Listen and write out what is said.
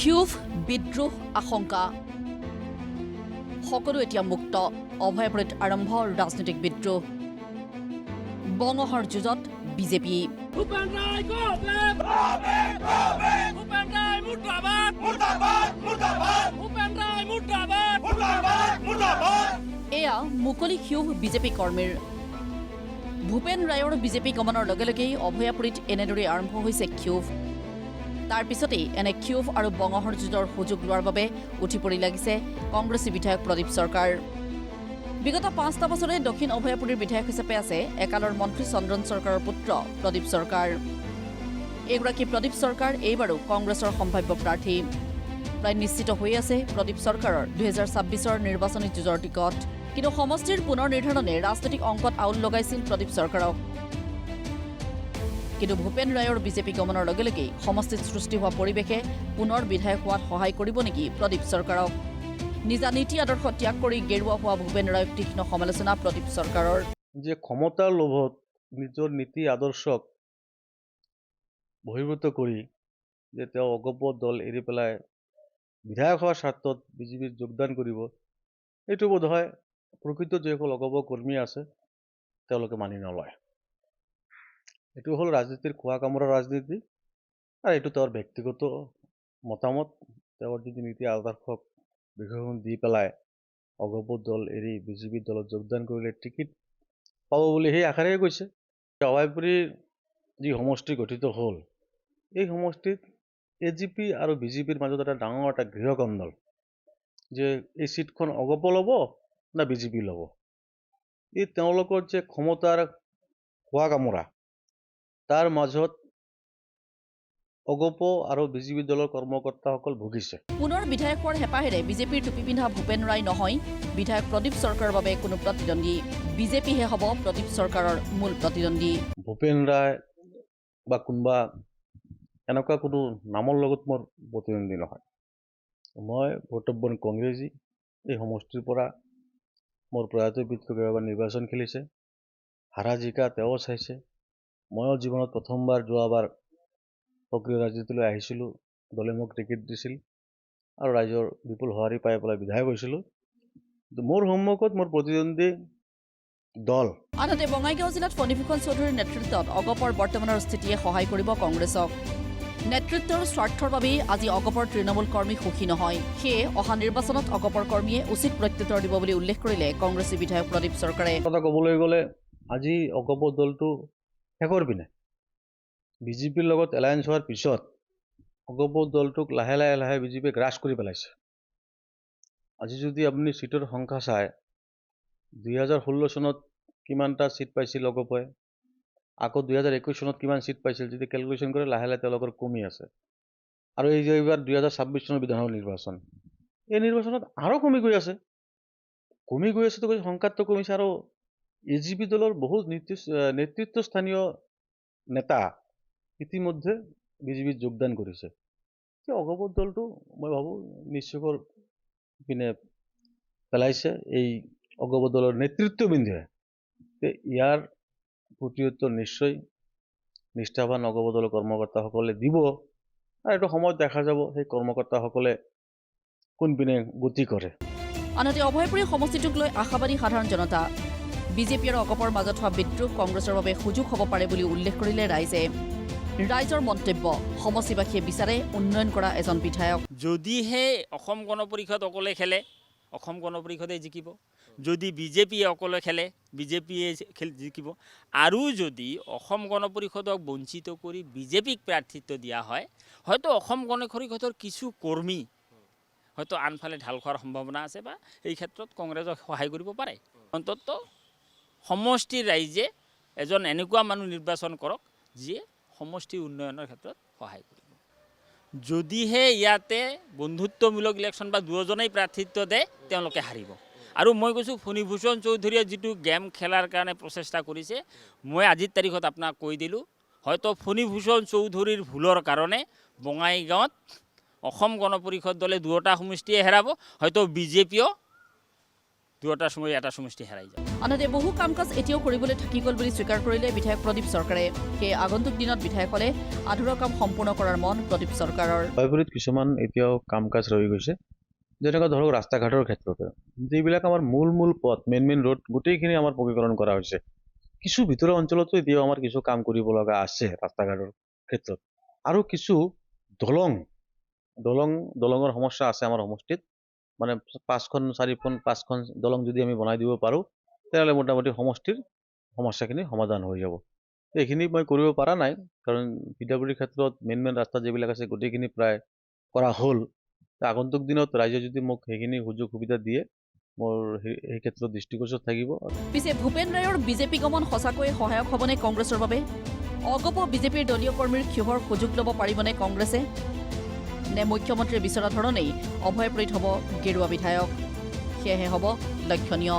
ক্ষোভ বিদ্ৰোহ আশংকা সকলো এতিয়া মুক্ত অভয়াপুৰীত আৰম্ভ ৰাজনৈতিক বিদ্ৰোহ বঙহৰ যুঁজত বিজেপি এয়া মুকলি ক্ষোভ বিজেপি কৰ্মীৰ ভূপেন ৰায়ৰ বিজেপি গমনৰ লগে লগেই অভয়াপুৰীত এনেদৰে আৰম্ভ হৈছে ক্ষোভ তাৰ পিছতেই এনে ক্ষোভ আৰু বঙহৰ যুঁজৰ সুযোগ লোৱাৰ বাবে উঠি পৰি লাগিছে কংগ্ৰেছী বিধায়ক প্ৰদীপ চৰকাৰ বিগত ৫টা বছৰে দক্ষিণ অভয়াপুৰীৰ বিধায়ক হিচাপে আছে একালৰ মন্ত্ৰী চন্দ্ৰন চৰকাৰৰ পুত্ৰ প্ৰদীপ চৰকাৰ এইগৰাকী প্ৰদীপ চৰকাৰ এইবাৰো কংগ্ৰেছৰ সম্ভাৱ্য প্ৰাৰ্থী প্ৰায় নিশ্চিত হৈ আছে প্ৰদীপ চৰকাৰৰ ২০২৬ৰ নিৰ্বাচনী যুঁজৰ টিকট কিন্তু সমষ্টিৰ পুনৰ নিৰ্ধাৰণে ৰাজনৈতিক অংকত আউল লগাইছিল প্ৰদীপ চৰকাৰক কিন্তু ভূপেন ৰায়ৰ বিজেপি গমনৰ লগে লগেই সমষ্টিত সৃষ্টি হোৱা পৰিৱেশে পুনৰ বিধায়ক হোৱাত সহায় কৰিব নেকি প্ৰদীপ চৰকাৰক নিজা নীতি আদৰ্শ ত্যাগ কৰি গেৰুৱা হোৱা ভূপেন ৰায়ক তীক্ষ্ণ সমালোচনা প্ৰদীপ চৰকাৰৰ যে ক্ষমতাৰ লোভত নিজৰ নীতি আদৰ্শক বহিৰ্ভূত কৰি যে তেওঁ অগপ দল এৰি পেলাই বিধায়ক হোৱাৰ স্বাৰ্থত বিজেপিত যোগদান কৰিব এইটো বোধহয় প্ৰকৃত যিসকল অগপ কৰ্মী আছে তেওঁলোকে মানি নলয় এইটো হ'ল ৰাজনীতিৰ খোৱা কামোৰা ৰাজনীতি আৰু এইটো তেওঁৰ ব্যক্তিগত মতামত তেওঁৰ যদি নীতি আদৰ্শক বিশেষণ দি পেলাই অগপ দল এৰি বিজেপি দলত যোগদান কৰিলে টিকিট পাব বুলি সেই আশাৰে কৈছে অভয়াপুৰীৰ যি সমষ্টি গঠিত হ'ল এই সমষ্টিত এজিপি আৰু বিজেপিৰ মাজত এটা ডাঙৰ এটা গৃহকন্দল যে এই চিটখন অগপ ল'ব না বিজেপি ল'ব এই তেওঁলোকৰ যে ক্ষমতাৰ খোৱা কামোৰা তাৰ মাজত অগপ আৰু বিজেপি দলৰ কৰ্মকৰ্তাসকল ভুগিছে পুনৰ বিধায়ক হোৱাৰ হেঁপাহেৰে বিজেপিৰ টুপি পিন্ধা ভূপেন ৰায় নহয় বিধায়ক প্ৰদীপ চৰকাৰৰ বাবে কোনো প্ৰতিদ্বন্দ্বী বিজেপিহে হ'ব প্ৰদীপ চৰকাৰৰ মূল প্ৰতিদ্বন্দ্বী ভূপেন ৰায় বা কোনোবা এনেকুৱা কোনো নামৰ লগত মোৰ প্ৰতিদ্বন্দ্বী নহয় মই কৰ্তব্যবান কংগ্ৰেছী এই সমষ্টিৰ পৰা মোৰ প্ৰয়াত পিতৃ কেইবাবাৰ নিৰ্বাচন খেলিছে হাৰা জিকা তেওঁ চাইছে ময়ো জীৱনত প্ৰথমবাৰ যোৱাবাৰ সক্ৰিয় ৰাজনীতিলৈ আহিছিলোঁ দলে মোক টিকেট দিছিল আৰু ৰাইজৰ বিপুল সঁহাৰি পাই পেলাই বিধায়ক হৈছিলোঁ মোৰ সন্মুখত মোৰ প্ৰতিদ্বন্দ্বী দল আনহাতে বঙাইগাঁও জিলাত ফণীভূষণ চৌধুৰীৰ নেতৃত্বত অগপৰ বৰ্তমানৰ স্থিতিয়ে সহায় কৰিব কংগ্ৰেছক নেতৃত্বৰ স্বাৰ্থৰ বাবেই আজি অগপৰ তৃণমূল কৰ্মী সুখী নহয় সেয়ে অহা নিৰ্বাচনত অগপৰ কৰ্মীয়ে উচিত প্ৰত্যুত্তৰ দিব বুলি উল্লেখ কৰিলে কংগ্ৰেছী বিধায়ক প্ৰদীপ চৰকাৰে কথা ক'বলৈ গ'লে আজি অগপ দলটো শেষৰ পিনে বিজেপিৰ লগত এলায়েন্স হোৱাৰ পিছত অগপ দলটোক লাহে লাহে বিজেপিয়ে গ্ৰাস কৰি পেলাইছে আজি যদি আপুনি চিটৰ সংখ্যা চায় ২০১৬ চনত কিমানটা চিট পাইছিল অগপই আকৌ ২০২১ চনত কিমান চিট পাইছিল যদি কেলকুলেশ্যন কৰে লাহে লাহে তেওঁলোকৰ কমি আছে আৰু এই যে এইবাৰ ২০২৬ চনৰ বিধানসভা নিৰ্বাচন এই নিৰ্বাচনত আৰু কমি গৈ আছে তো সংখ্যাটো কমিছে আৰু এজিপি দলৰ বহুত নেতৃত্বস্থানীয় নেতা ইতিমধ্যে বিজেপিত যোগদান কৰিছে অগপ দলটো মই ভাবোঁ নিশ্চয়কৈ পিনে পেলাইছে এই অগপ দলৰ নেতৃত্ববৃন্দে ইয়াৰ প্ৰত্যুত্তৰ নিশ্চয় নিষ্ঠাৱান অগপ দলৰ কৰ্মকৰ্তাসকলে দিব আৰু এইটো সময়ত দেখা যাব সেই কৰ্মকৰ্তাসকলে কোনপিনে গতি কৰে আনহাতে অভয়পুৰী সমষ্টিটোক লৈ আশাবাদী সাধাৰণ জনতা বিজেপি আৰু অগপৰ মাজত হোৱা বিদ্ৰোহ কংগ্ৰেছৰ বাবে সুযোগ হ'ব পাৰে বুলি উল্লেখ কৰিলে ৰাইজে ৰাইজৰ মন্তব্য সমষ্টিবাসীয়ে বিচাৰে উন্নয়ন কৰা এজন বিধায়ক যদিহে অসম গণ পৰিষদ অকলে খেলে অসম গণ পৰিষদে জিকিব যদি বিজেপিয়ে অকলে খেলে বিজেপিয়ে জিকিব আৰু যদি অসম গণ পৰিষদক বঞ্চিত কৰি বিজেপিক প্ৰাৰ্থিত্ব দিয়া হয় হয়তো অসম গণ পৰিষদৰ কিছু কৰ্মী হয়তো আনফালে ঢাল খোৱাৰ সম্ভাৱনা আছে বা এই ক্ষেত্ৰত কংগ্ৰেছক সহায় কৰিব পাৰে অন্ততঃ সমষ্টিৰ ৰাইজে এজন এনেকুৱা মানুহ নিৰ্বাচন কৰক যিয়ে সমষ্টি উন্নয়নৰ ক্ষেত্ৰত সহায় কৰিব যদিহে ইয়াতে বন্ধুত্বমূলক ইলেকশ্যন বা দুজনেই প্ৰাৰ্থিত্ব দিয়ে তেওঁলোকে হাৰিব আৰু মই কৈছোঁ ফণীভূষণ চৌধুৰীয়ে যিটো গেম খেলাৰ কাৰণে প্ৰচেষ্টা কৰিছে মই আজিৰ তাৰিখত আপোনাক কৈ দিলোঁ হয়তো ফণীভূষণ চৌধুৰীৰ ভুলৰ কাৰণে বঙাইগাঁৱত অসম গণ পৰিষদ দলে দুটা সমষ্টিয়ে হেৰাব হয়তো বিজেপিও দুটাৰ সময় এটা সমষ্টি হেৰাই যাব। আনহাতে বহু কাম কাজ এতিয়াও কৰিবলৈ থাকি গ'ল বুলি স্বীকাৰ কৰিলে বিধায়ক প্ৰদীপ চৰকাৰে। সেই আগন্তুক দিনত বিধায়কসকলে আধৰুৱা কাম সম্পূৰ্ণ কৰাৰ মন প্ৰদীপ চৰকাৰৰ। বিপৰীত কিছুমান এতিয়াও কাম কাজ ৰৈ গৈছে, যেনেকুৱা ধৰক ৰাস্তা ঘাটৰ ক্ষেত্ৰতে যিবিলাক আমাৰ মূল পথ মেইন ৰোড গোটেইখিনি আমাৰ পকীকৰণ কৰা হৈছে। কিছু ভিতৰৰ অঞ্চলতো এতিয়াও আমাৰ কিছু কাম কৰিব লগা আছে ৰাস্তা ঘাটৰ ক্ষেত্ৰত, আৰু কিছু দলঙৰ সমস্যা আছে আমাৰ সমষ্টিত। মানে 5খন দলং যদি আমি বনাই দিব পাৰোঁ তেতিয়াহ'লে মোটামুটি সমষ্টিৰ সমস্যাখিনি সমাধান হৈ যাব। এইখিনি মই কৰিব পৰা নাই, কাৰণ পিডব্লিউডিৰ ক্ষেত্ৰত মেইন ৰাস্তা যিবিলাক আছে গোটেইখিনি প্ৰায় কৰা হ'ল। আগন্তুক দিনত ৰাইজে যদি মোক সেইখিনি সুযোগ সুবিধা দিয়ে মোৰ সেই ক্ষেত্ৰত দৃষ্টিগোচৰ থাকিব। পিছে ভূপেন ৰায়ৰ বিজেপি গমন সঁচাকৈয়ে সহায়ক হ'বনে কংগ্ৰেছৰ বাবে? অগপ বিজেপিৰ দলীয় কৰ্মীৰ ক্ষোভৰ সুযোগ ল'ব পাৰিবনে কংগ্ৰেছে? নে মুখ্যমন্ত্ৰীয়ে বিচৰা ধৰণেই অভয়প্ৰীত হ'ব গেৰুৱা বিধায়ক? সেয়েহে হ'ব লক্ষণীয়।